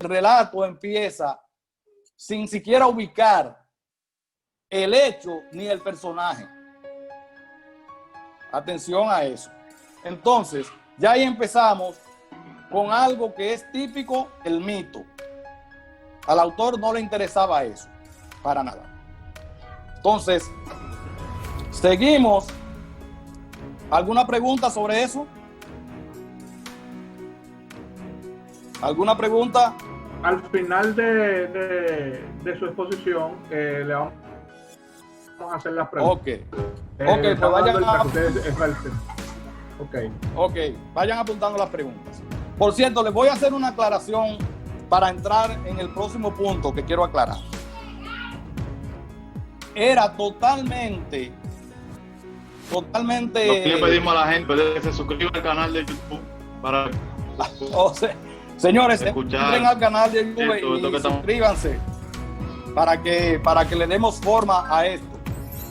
relato empieza sin siquiera ubicar el hecho ni el personaje. Atención a eso. Entonces, ya ahí empezamos con algo que es típico del mito. Al autor no le interesaba eso, para nada. Entonces, seguimos. ¿Alguna pregunta sobre eso? ¿Alguna pregunta? Al final de su exposición, le vamos a hacer las preguntas. Ok, pues vayan vayan apuntando las preguntas. Por cierto, les voy a hacer una aclaración para entrar en el próximo punto que quiero aclarar. Era totalmente. Le pedimos a la gente que se suscriba al canal de YouTube para señores, entren al canal de YouTube y suscríbanse para que le demos forma a esto.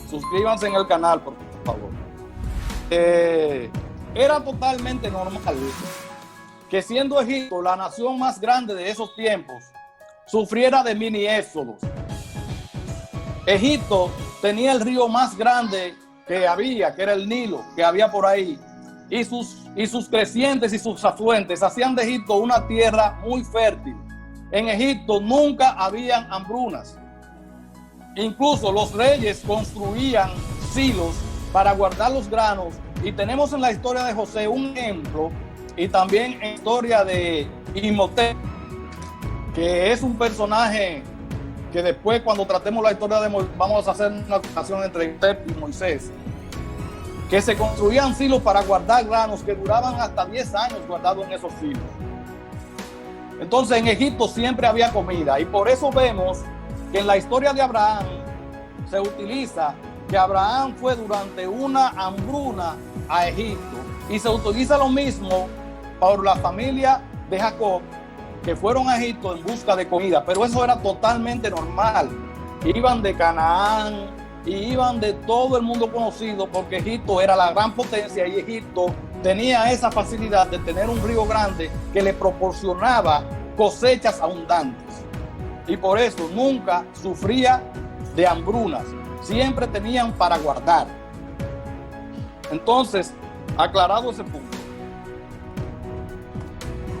Suscríbanse en el canal, por favor. Era totalmente normal que, siendo Egipto la nación más grande de esos tiempos, sufriera de mini éxodos. Egipto tenía el río más grande que había, que era el Nilo, que había por ahí, y sus crecientes y sus afluentes hacían de Egipto una tierra muy fértil. En Egipto nunca habían hambrunas. Incluso los reyes construían silos para guardar los granos, y tenemos en la historia de José un ejemplo, y también en la historia de Imhotep, que es un personaje que después, cuando tratemos la historia de Moisés, vamos a hacer una comparación entre Imhotep y Moisés, que se construían silos para guardar granos que duraban hasta 10 años guardados en esos silos. Entonces, en Egipto siempre había comida, y por eso vemos que en la historia de Abraham se utiliza que Abraham fue durante una hambruna a Egipto, y se utiliza lo mismo por la familia de Jacob, que fueron a Egipto en busca de comida, pero eso era totalmente normal. Iban de Canaán y iban de todo el mundo conocido, porque Egipto era la gran potencia, y Egipto tenía esa facilidad de tener un río grande que le proporcionaba cosechas abundantes, y por eso nunca sufría de hambrunas, siempre tenían para guardar. Entonces, aclarado ese punto,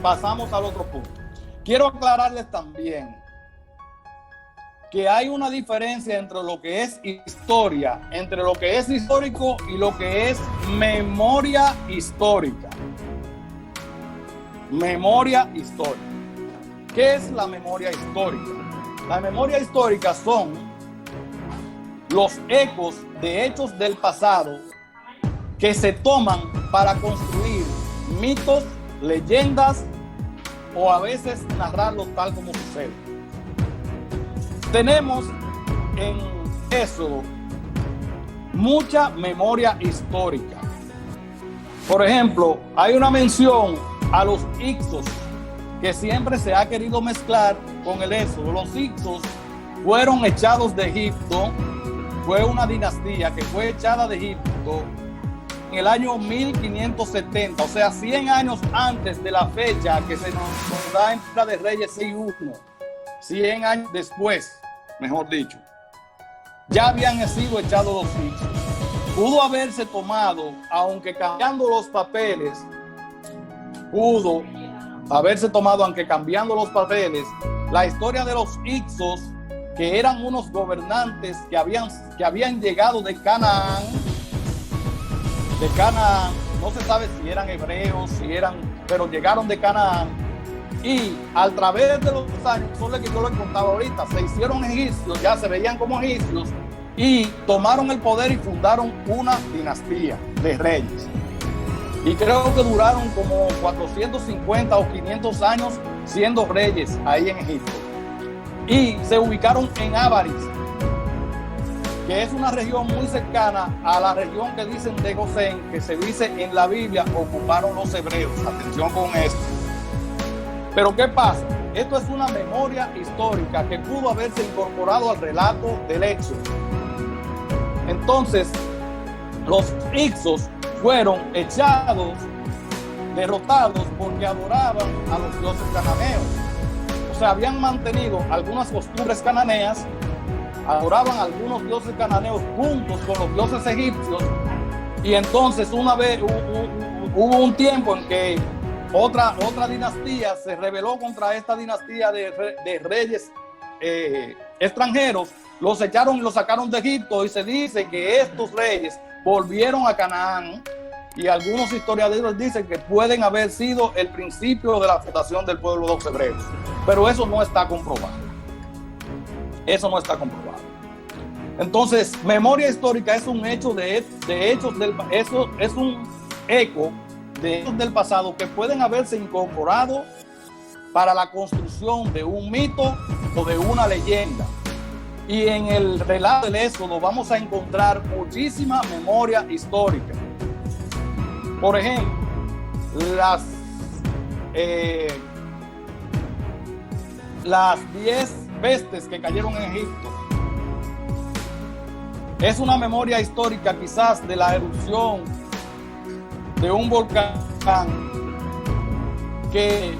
pasamos al otro punto. Quiero aclararles también que hay una diferencia entre lo que es historia, entre lo que es histórico y lo que es memoria histórica. Memoria histórica. ¿Qué es la memoria histórica? La memoria histórica son los ecos de hechos del pasado que se toman para construir mitos, leyendas, o a veces narrarlos tal como sucede. Tenemos en Éxodo mucha memoria histórica. Por ejemplo, hay una mención a los Hicsos, que siempre se ha querido mezclar con el Éxodo. Los Hicsos fueron echados de Egipto, fue una dinastía que fue echada de Egipto en el año 1570, o sea, 100 años antes de la fecha que se nos da en Primera de Reyes 6:1. 100 años después, mejor dicho, ya habían sido echados los Hicsos. Pudo haberse tomado, aunque cambiando los papeles, la historia de los Hicsos, que eran unos gobernantes que habían llegado de Canaán. No se sabe si eran hebreos, pero llegaron de Canaán, y a través de los años, son lo que yo les contaba ahorita, se hicieron egipcios, ya se veían como egipcios, y tomaron el poder y fundaron una dinastía de reyes, y creo que duraron como 450 o 500 años siendo reyes ahí en Egipto, y se ubicaron en Avaris, que es una región muy cercana a la región que dicen de Gosén, que se dice en la Biblia ocuparon los hebreos. Atención con esto. Pero ¿qué pasa? Esto es una memoria histórica que pudo haberse incorporado al relato del Éxodo. Entonces, los Hicsos fueron echados, derrotados, porque adoraban a los dioses cananeos. O se habían mantenido algunas costumbres cananeas, adoraban a algunos dioses cananeos juntos con los dioses egipcios, y entonces una vez hubo un tiempo en que otra dinastía se rebeló contra esta dinastía de reyes extranjeros, los echaron y los sacaron de Egipto, y se dice que estos reyes volvieron a Canaán, y algunos historiadores dicen que pueden haber sido el principio de la fundación del pueblo de los hebreos, pero eso no está comprobado. Eso no está comprobado. Entonces, memoria histórica es un hecho eso es un eco de hechos del pasado que pueden haberse incorporado para la construcción de un mito o de una leyenda. Y en el relato del Éxodo vamos a encontrar muchísima memoria histórica. Por ejemplo, las 10 pestes que cayeron en Egipto. Es una memoria histórica quizás de la erupción de un volcán que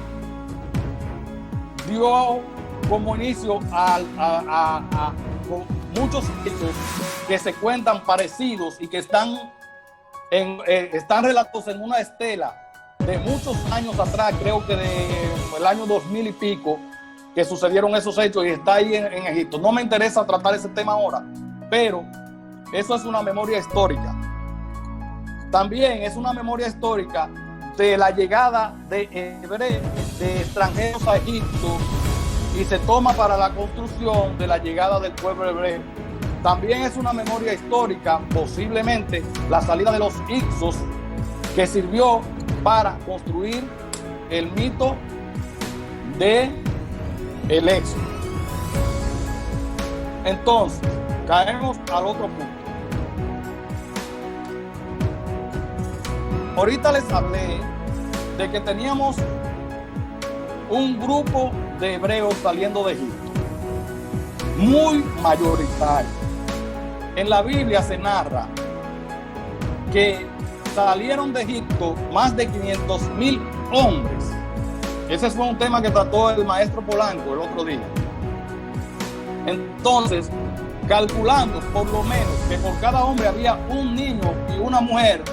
dio como inicio a muchos hechos que se cuentan parecidos y que están relatados en una estela de muchos años atrás, creo que del año 2000 y pico, que sucedieron esos hechos, y está ahí en Egipto. No me interesa tratar ese tema ahora, pero eso es una memoria histórica. También es una memoria histórica de la llegada de extranjeros a Egipto, y se toma para la construcción de la llegada del pueblo hebreo. También es una memoria histórica, posiblemente, la salida de los Hicsos, que sirvió para construir el mito de el Éxodo. Entonces, caemos al otro punto. Ahorita les hablé de que teníamos un grupo de hebreos saliendo de Egipto, muy mayoritario. En la Biblia se narra que salieron de Egipto más de 500,000 hombres. Ese fue un tema que trató el maestro Polanco el otro día. Entonces, calculando por lo menos que por cada hombre había un niño y una mujer,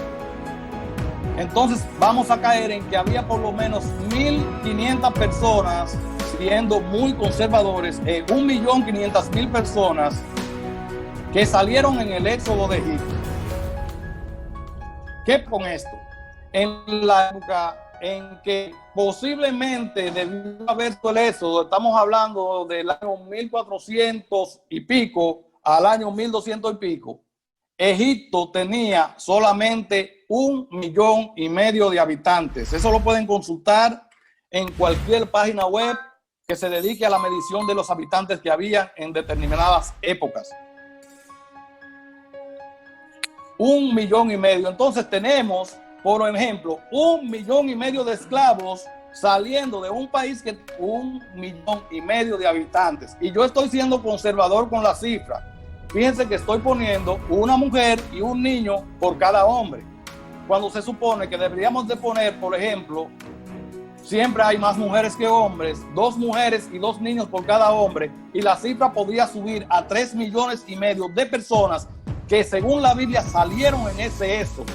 entonces vamos a caer en que había por lo menos 1.500 personas, siendo muy conservadores, 1.500.000 personas que salieron en el éxodo de Egipto. ¿Qué con esto? En la época en que posiblemente debió haber sido el éxodo, estamos hablando del año 1400 y pico al año 1200 y pico, Egipto tenía solamente 1,5 millones de habitantes. Eso lo pueden consultar en cualquier página web que se dedique a la medición de los habitantes que había en determinadas épocas. 1,5 millones. Entonces tenemos, por ejemplo, 1,5 millones de esclavos saliendo de un país que 1,5 millones de habitantes. Y yo estoy siendo conservador con la cifra. Fíjense que estoy poniendo una mujer y un niño por cada hombre, cuando se supone que deberíamos de poner, por ejemplo, siempre hay más mujeres que hombres, 2 mujeres y 2 niños por cada hombre, y la cifra podría subir a 3,5 millones de personas que según la Biblia salieron en ese éxodo.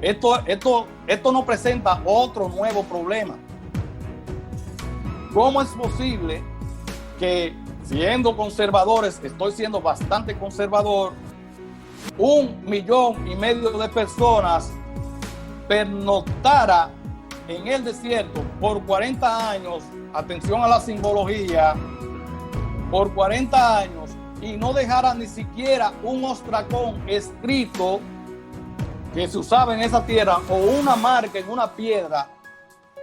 Esto no presenta otro nuevo problema. ¿Cómo es posible que, siendo conservadores, estoy siendo bastante conservador, 1,5 millones de personas pernoctara en el desierto por 40 años, atención a la simbología, por 40 años, y no dejara ni siquiera un ostracón escrito que se usaba en esa tierra o una marca en una piedra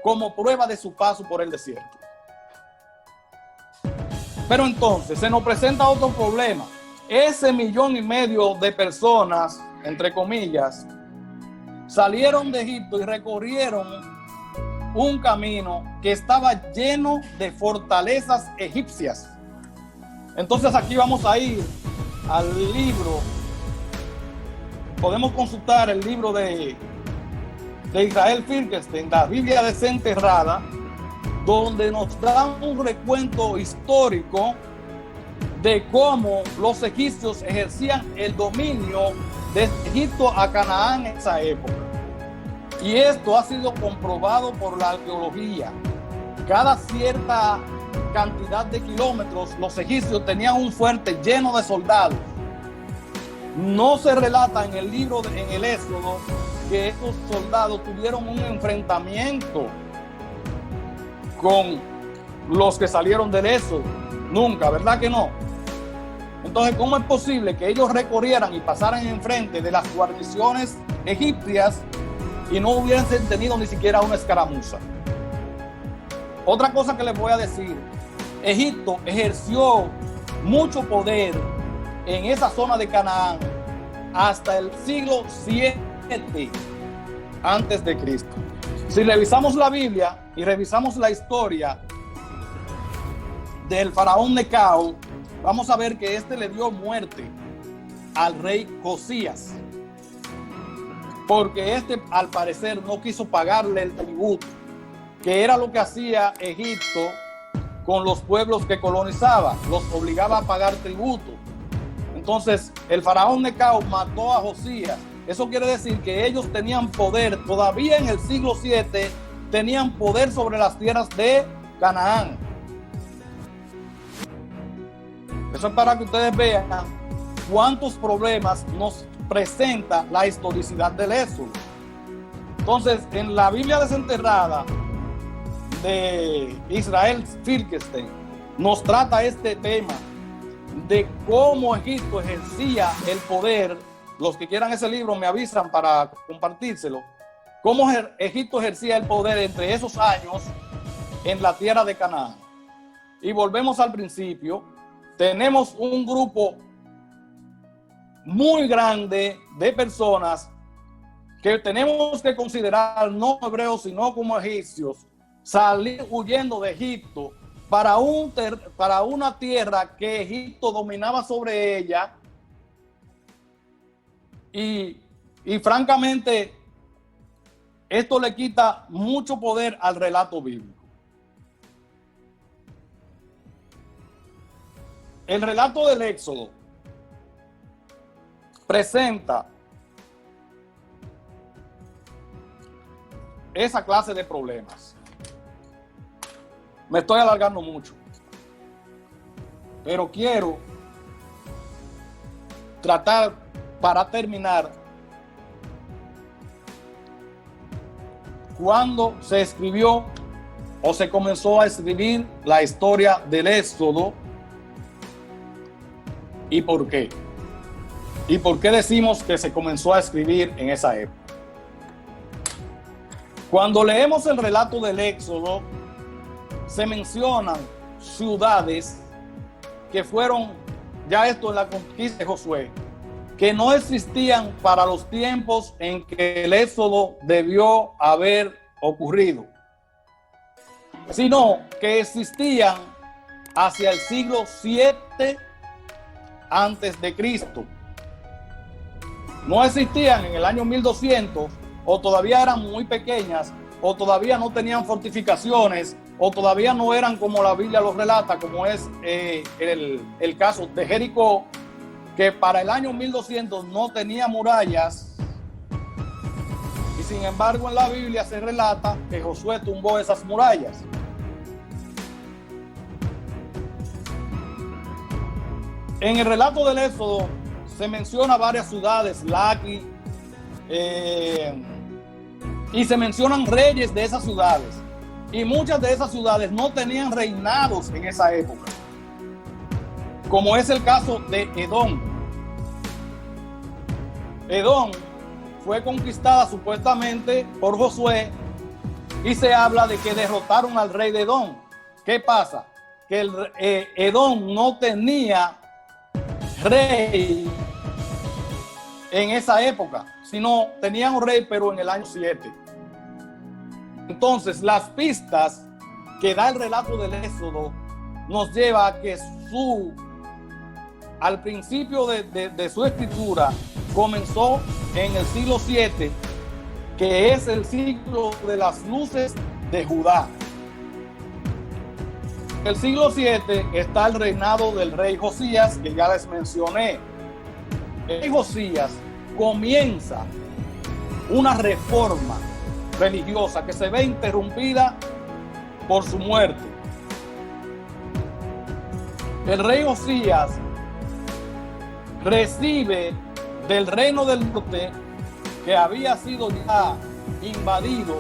como prueba de su paso por el desierto? Pero entonces se nos presenta otro problema. Ese 1,5 millones de personas, entre comillas, salieron de Egipto y recorrieron un camino que estaba lleno de fortalezas egipcias. Entonces aquí vamos a ir al libro. Podemos consultar el libro de Israel Finkelstein, La Biblia Desenterrada, donde nos dan un recuento histórico de cómo los egipcios ejercían el dominio desde Egipto a Canaán en esa época. Y esto ha sido comprobado por la arqueología. Cada cierta cantidad de kilómetros, los egipcios tenían un fuerte lleno de soldados. No se relata en el libro, en el Éxodo, que estos soldados tuvieron un enfrentamiento con los que salieron del Éxodo. Nunca, ¿verdad que no? Entonces, ¿cómo es posible que ellos recorrieran y pasaran enfrente de las guarniciones egipcias y no hubiesen tenido ni siquiera una escaramuza? Otra cosa que les voy a decir, Egipto ejerció mucho poder en esa zona de Canaán hasta el siglo 7 antes de Cristo. Si revisamos la Biblia y revisamos la historia del faraón Necao, vamos a ver que este le dio muerte al rey Josías, porque este al parecer no quiso pagarle el tributo, que era lo que hacía Egipto con los pueblos que colonizaba, los obligaba a pagar tributo. Entonces el faraón Necao mató a Josías. Eso quiere decir que ellos tenían poder, todavía en el siglo 7, tenían poder sobre las tierras de Canaán. Eso es para que ustedes vean cuántos problemas nos presenta la historicidad del Éxodo. Entonces, en la Biblia desenterrada de Israel Finkelstein, nos trata este tema de cómo Egipto ejercía el poder. Los que quieran ese libro me avisan para compartírselo. Cómo Egipto ejercía el poder entre esos años en la tierra de Canaán. Y volvemos al principio. Tenemos un grupo muy grande de personas que tenemos que considerar no hebreos sino como egipcios, salir huyendo de Egipto para una tierra que Egipto dominaba sobre ella. Y francamente, esto le quita mucho poder al relato bíblico. El relato del Éxodo presenta esa clase de problemas. Me estoy alargando mucho, pero quiero tratar, para terminar, cuando se escribió o se comenzó a escribir la historia del Éxodo y por qué. ¿Y por qué decimos que se comenzó a escribir en esa época? Cuando leemos el relato del Éxodo, se mencionan ciudades que fueron, ya esto en la conquista de Josué, que no existían para los tiempos en que el Éxodo debió haber ocurrido, sino que existían hacia el siglo 7 antes de Cristo. No existían en el año 1200, o todavía eran muy pequeñas, o todavía no tenían fortificaciones, o todavía no eran como la Biblia los relata, como es el caso de Jericó, que para el año 1200 no tenía murallas, y sin embargo en la Biblia se relata que Josué tumbó esas murallas. En el relato del Éxodo se menciona varias ciudades, Laqui, y se mencionan reyes de esas ciudades, y muchas de esas ciudades no tenían reinados en esa época, como es el caso de Edom. Edom fue conquistada supuestamente por Josué y se habla de que derrotaron al rey de Edom. ¿Qué pasa? Que Edom no tenía rey en esa época, sino tenían un rey, pero en el año 7. Entonces, las pistas que da el relato del Éxodo nos lleva a que al principio de su escritura comenzó en el siglo 7, que es el siglo de las luces de Judá. el siglo 7 está el reinado del rey Josías, que ya les mencioné. El rey Josías comienza una reforma religiosa que se ve interrumpida por su muerte. El rey Josías recibe del reino del norte, que había sido ya invadido,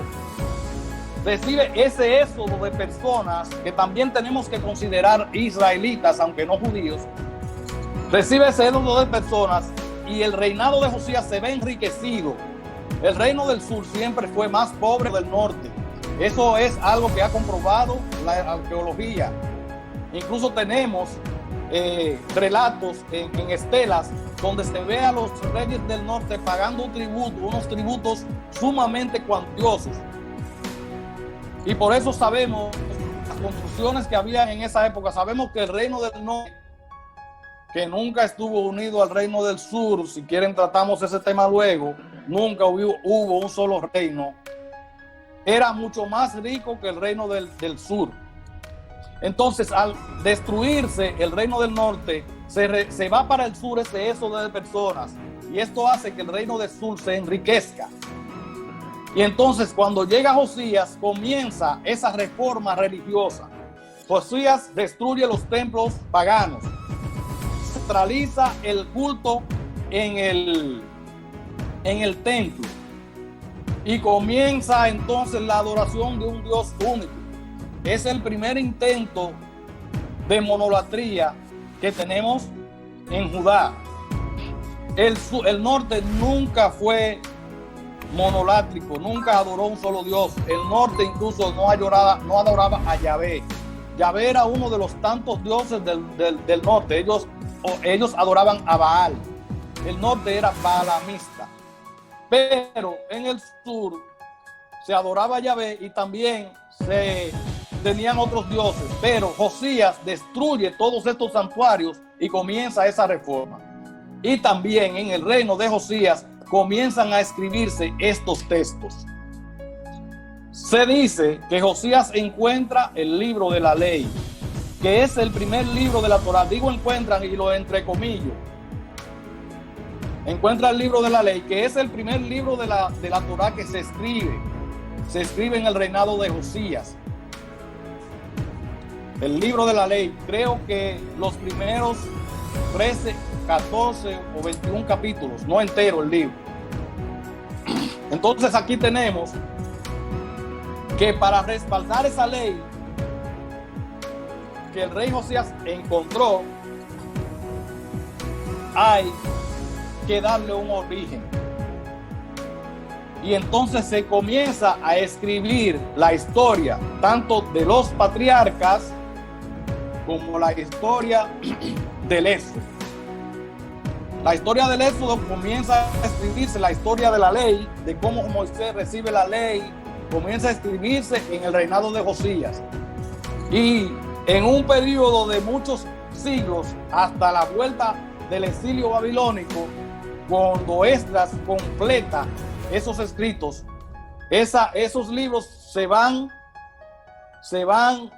recibe ese éxodo de personas que también tenemos que considerar israelitas, aunque no judíos. Recibe ese éxodo de personas y el reinado de Josías se ve enriquecido. El reino del sur siempre fue más pobre del norte. Eso es algo que ha comprobado la arqueología. Incluso tenemos relatos en estelas donde se ve a los reyes del norte pagando un tributo, unos tributos sumamente cuantiosos. Y por eso sabemos las construcciones que había en esa época. Sabemos que el reino del norte, que nunca estuvo unido al reino del sur, si quieren tratamos ese tema luego, nunca hubo un solo reino, era mucho más rico que el reino del sur. Entonces, al destruirse el reino del norte, se va para el sur ese éxodo de personas, y esto hace que el reino del sur se enriquezca. Y entonces, cuando llega Josías, comienza esa reforma religiosa. Josías destruye los templos paganos, centraliza el culto en el templo, y comienza entonces la adoración de un Dios único. Es el primer intento de monolatría que tenemos en Judá. El norte nunca fue monolátrico, nunca adoró un solo Dios. El norte incluso no adoraba a Yahvé. Yahvé era uno de los tantos dioses del norte. Ellos adoraban a Baal. El norte era baalamista. Pero en el sur se adoraba a Yahvé y también se tenían otros dioses. Pero Josías destruye todos estos santuarios y comienza esa reforma. Y también en el reino de Josías comienzan a escribirse estos textos. Se dice que Josías encuentra el libro de la ley, que es el primer libro de la Torá. Digo encuentran y lo entrecomillo. Encuentra el libro de la ley, que es el primer libro de la Torá que se escribe. Se escribe en el reinado de Josías. El libro de la ley, creo que los primeros 13, 14 o 21 capítulos, no entero el libro. Entonces aquí tenemos que para respaldar esa ley que el rey Josías encontró, hay que darle un origen. Y entonces se comienza a escribir la historia tanto de los patriarcas como la historia del Éxodo. La historia del Éxodo comienza a escribirse, la historia de la ley, de cómo Moisés recibe la ley, comienza a escribirse en el reinado de Josías. Y en un periodo de muchos siglos, hasta la vuelta del exilio babilónico, cuando Esdras completa esos escritos, esos libros se van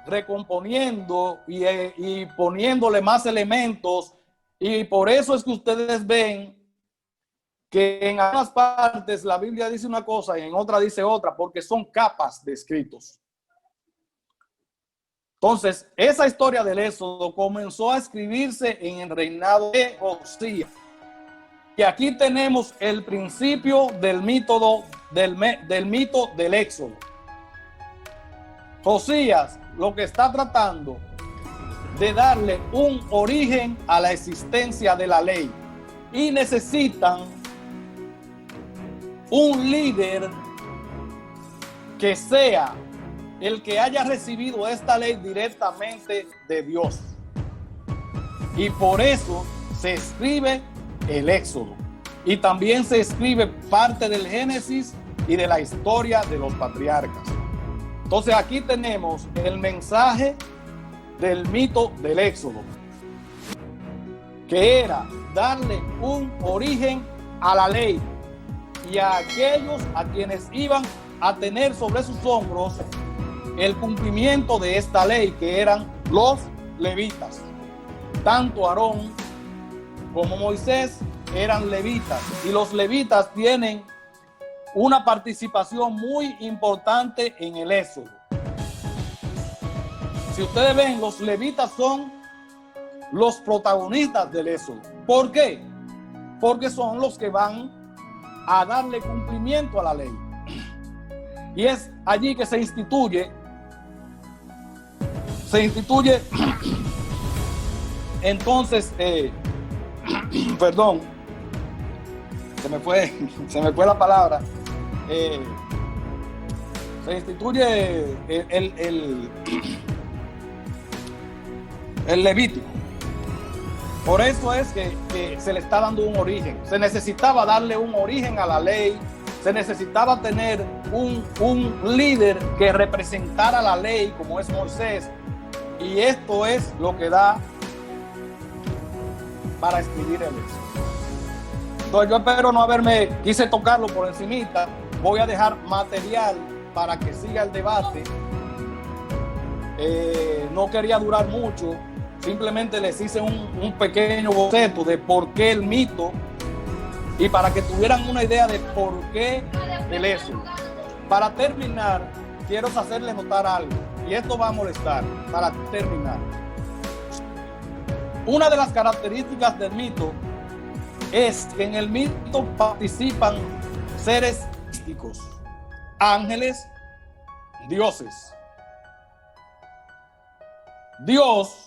recomponiendo y poniéndole más elementos. Y por eso es que ustedes ven que en algunas partes la Biblia dice una cosa y en otra dice otra, porque son capas de escritos. Entonces, esa historia del Éxodo comenzó a escribirse en el reinado de Josías. Y aquí tenemos el principio del mito del Éxodo. Josías lo que está tratando de darle un origen a la existencia de la ley, y necesitan un líder que sea el que haya recibido esta ley directamente de Dios, y por eso se escribe el Éxodo, y también se escribe parte del Génesis y de la historia de los patriarcas. Entonces aquí tenemos el mensaje del mito del Éxodo, que era darle un origen a la ley y a aquellos a quienes iban a tener sobre sus hombros el cumplimiento de esta ley, que eran los levitas. Tanto Aarón como Moisés eran levitas, y los levitas tienen una participación muy importante en el Éxodo. Si ustedes ven, los levitas son los protagonistas del Éxodo. ¿Por qué? Porque son los que van a darle cumplimiento a la ley. Y es allí que se instituye entonces, perdón, se me fue la palabra, se instituye el Levítico. Por eso es que se le está dando un origen. Se necesitaba darle un origen a la ley. Se necesitaba tener un líder que representara la ley, como es Moisés. Y esto es lo que da para escribir el Éxodo. Entonces yo espero quise tocarlo por encimita. Voy a dejar material para que siga el debate. No quería durar mucho. Simplemente les hice un pequeño boceto de por qué el mito y para que tuvieran una idea de por qué el Éxodo. Para terminar, quiero hacerles notar algo, y esto va a molestar. Para terminar, una de las características del mito es que en el mito participan seres místicos, ángeles, dioses. Dios,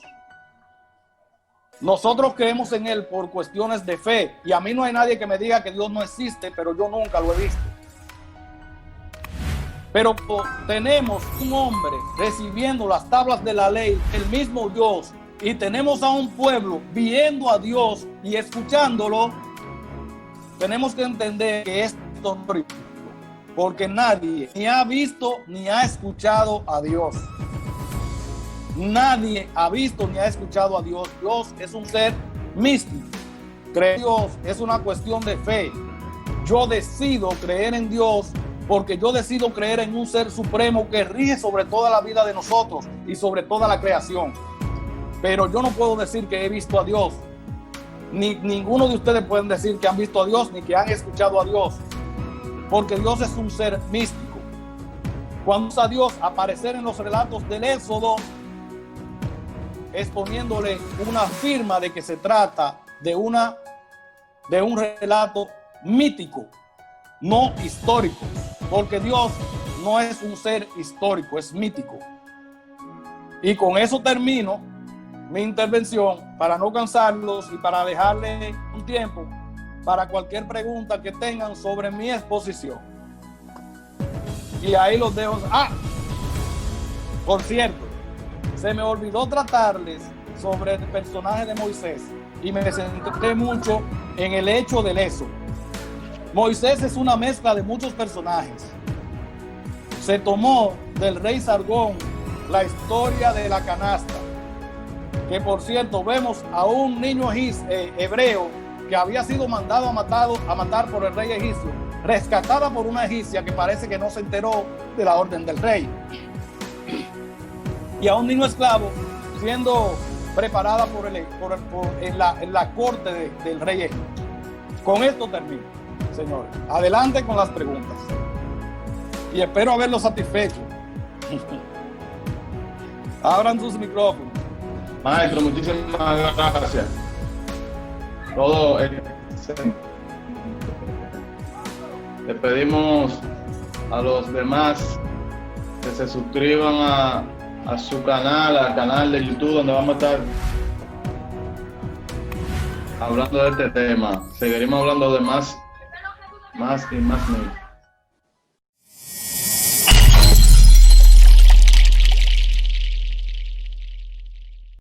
nosotros creemos en él por cuestiones de fe, y a mí no hay nadie que me diga que Dios no existe, pero yo nunca lo he visto. Pero tenemos un hombre recibiendo las tablas de la ley, el mismo Dios, y tenemos a un pueblo viendo a Dios y escuchándolo. Tenemos que entender que esto no es histórico, porque nadie ni ha visto ni ha escuchado a Dios. Nadie ha visto ni ha escuchado a Dios. Dios es un ser místico. Creer en Dios es una cuestión de fe. Yo decido creer en Dios porque yo decido creer en un ser supremo que rige sobre toda la vida de nosotros y sobre toda la creación. Pero yo no puedo decir que he visto a Dios. Ninguno de ustedes pueden decir que han visto a Dios ni que han escuchado a Dios, porque Dios es un ser místico. Cuando usa a Dios aparecer en los relatos del Éxodo, es poniéndole una firma de que se trata de un relato mítico, no histórico, porque Dios no es un ser histórico, es mítico. Y con eso termino mi intervención, para no cansarlos y para dejarle un tiempo para cualquier pregunta que tengan sobre mi exposición. Y ahí los dejo. Por cierto, se me olvidó tratarles sobre el personaje de Moisés y me centré mucho en el hecho del Éxodo. Moisés es una mezcla de muchos personajes. Se tomó del rey Sargón la historia de la canasta, que por cierto vemos a un niño hebreo que había sido mandado a matar por el rey egipcio, rescatada por una egipcia que parece que no se enteró de la orden del rey, y a un niño esclavo siendo preparada en la corte del rey egipcio. Con esto termino, señores. Adelante con las preguntas y espero haberlos satisfecho. Abran sus micrófonos. Maestro, muchísimas gracias. Todo excelente. Le pedimos a los demás que se suscriban a su canal, al canal de YouTube, donde vamos a estar hablando de este tema. Seguiremos hablando de más y más.